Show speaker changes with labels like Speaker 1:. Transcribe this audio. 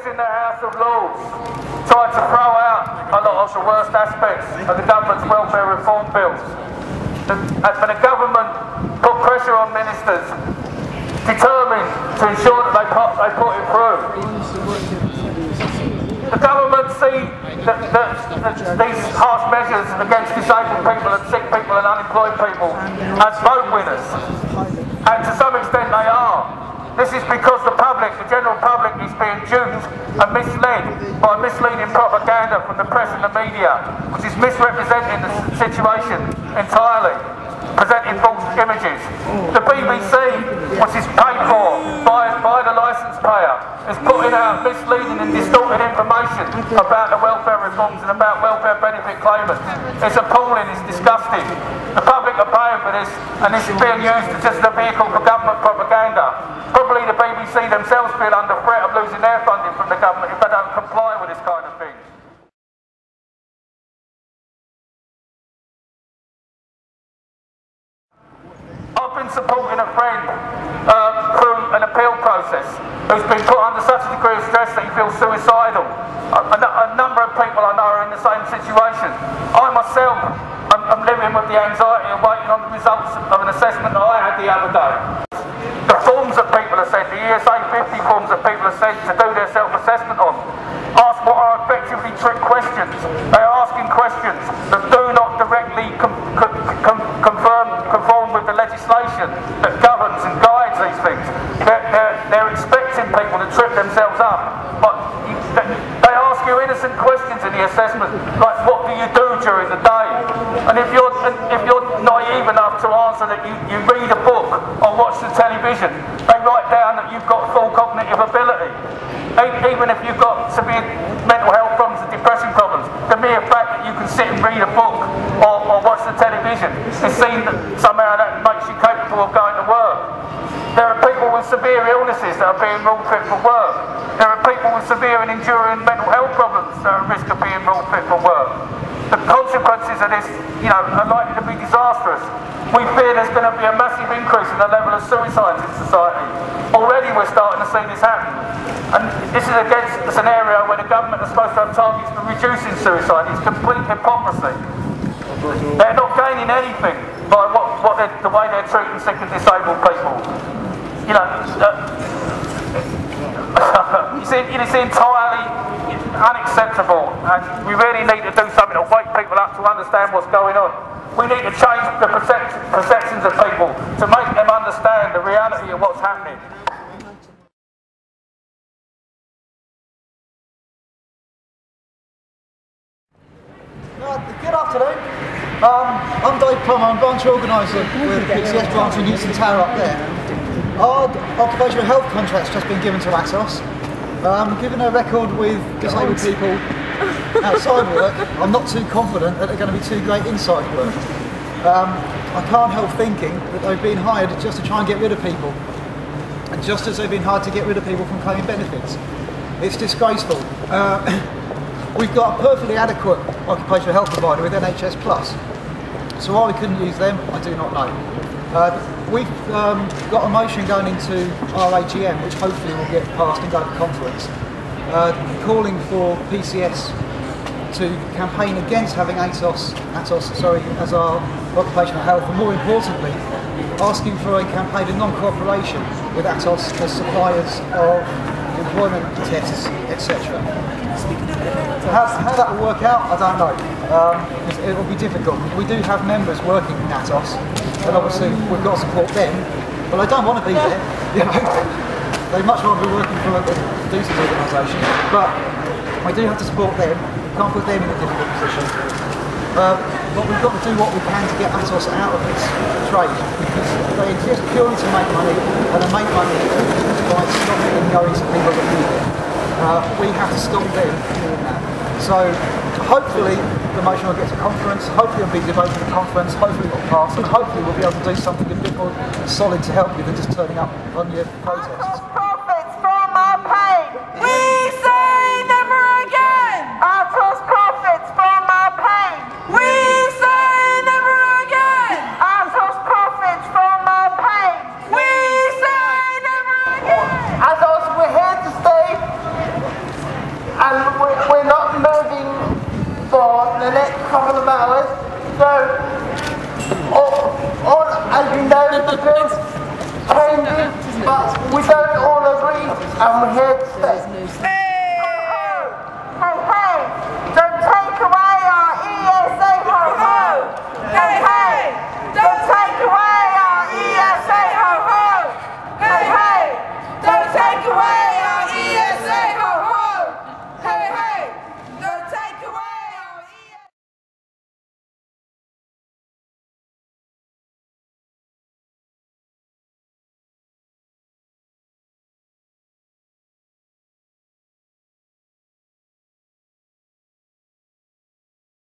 Speaker 1: politics in the House of Lords tried to throw out a lot of the worst aspects of the government's welfare reform bills. But the government put pressure on ministers, determined to ensure that they put it through. The government see that these harsh measures against disabled people and sick people and unemployed people as vote winners. And to some extent they are. This is because the public, the general public, is being duped and misled by misleading propaganda from the press and the media, which is misrepresenting the situation entirely, presenting false images. The BBC, which is paid for by the licence payer, is putting out misleading and distorted information about the welfare reforms and about welfare benefit claimants. It's appalling, it's disgusting. The public are paying for this, and this is being used just as a vehicle for government propaganda. Probably the BBC themselves feel under threat of losing their funding from the government if they don't comply with this kind of thing. I've been supporting a friend through an appeal process who's been put under such a degree of stress that he feels suicidal. A number of people I know are in the same situation. I myself am living with the anxiety of waiting on the results of an assessment that I had the other day. The forms that people are sent, the ESA 50 forms that people are sent to do their self-assessment on, ask what are effectively trick questions. They are asking questions that do not directly conform with the legislation that governs and guides these things. They're expecting people to trip themselves up. But they ask you innocent questions in the assessment, like what do you do during the day? And if you're naive enough to answer that you read a book or watch the television, they write down that you've got full cognitive ability. Even if you've got severe mental health problems and depression problems, the mere fact that you can sit and read a book or watch the television is seen that somehow that makes you capable of going to work. There are people with severe illnesses that are being ruled fit for work. There are people with severe and enduring mental health problems that are at risk of being ruled fit for work. The consequences of this, are likely to be disastrous. We fear there's going to be a massive increase in the level of suicides in society. Already we're starting to see this happen. And this is against a scenario where the government is supposed to have targets for reducing suicide. It's complete hypocrisy. They're not gaining anything by the way they're treating sick and disabled people. It's entirely unacceptable, and we really need to do something to wake people up to understand what's going on. We need to change the perceptions of people to make them understand the reality of what's happening.
Speaker 2: Good afternoon. I'm Dave Plummer, I'm branch organiser with the PCS branch in Euston up there. Our occupational health contract's just been given to ATOS. Given a record with disabled people outside work, I'm not too confident that they're going to be too great inside work. I can't help thinking that they've been hired just to try and get rid of people. And just as they've been hired to get rid of people from claiming benefits. It's disgraceful. We've got a perfectly adequate occupational health provider with NHS Plus. So why we couldn't use them, I do not know. We've got a motion going into our AGM, which hopefully will get passed and go to conference, calling for PCS to campaign against having ATOS as our occupational health, and more importantly, asking for a campaign of non-cooperation with ATOS as suppliers of employment tests, etc. How that will work out, I don't know. It will be difficult. We do have members working in ATOS, and obviously we've got to support them, but they don't want to be there. They'd much rather be working for a decent organisation, but we do have to support them. We can't put them in a difficult position. But we've got to do what we can to get ATOS out of this trade, because they exist purely to make money, and they make money by stopping and going to people that need it. We have to stop them doing that. So hopefully the motion will get to conference, hopefully it'll be debated at conference, hopefully it'll pass, and hopefully we'll be able to do something a bit more solid to help you than just turning up on your protests.
Speaker 3: ATOS profits from our pain. We say never again. ATOS profits from our pain. We say never again. ATOS profits from our pain. We say never again. ATOS, we're here to stay.
Speaker 4: hours. So, all, as you know, the bill's changing, but we don't all agree, and we're here to stay.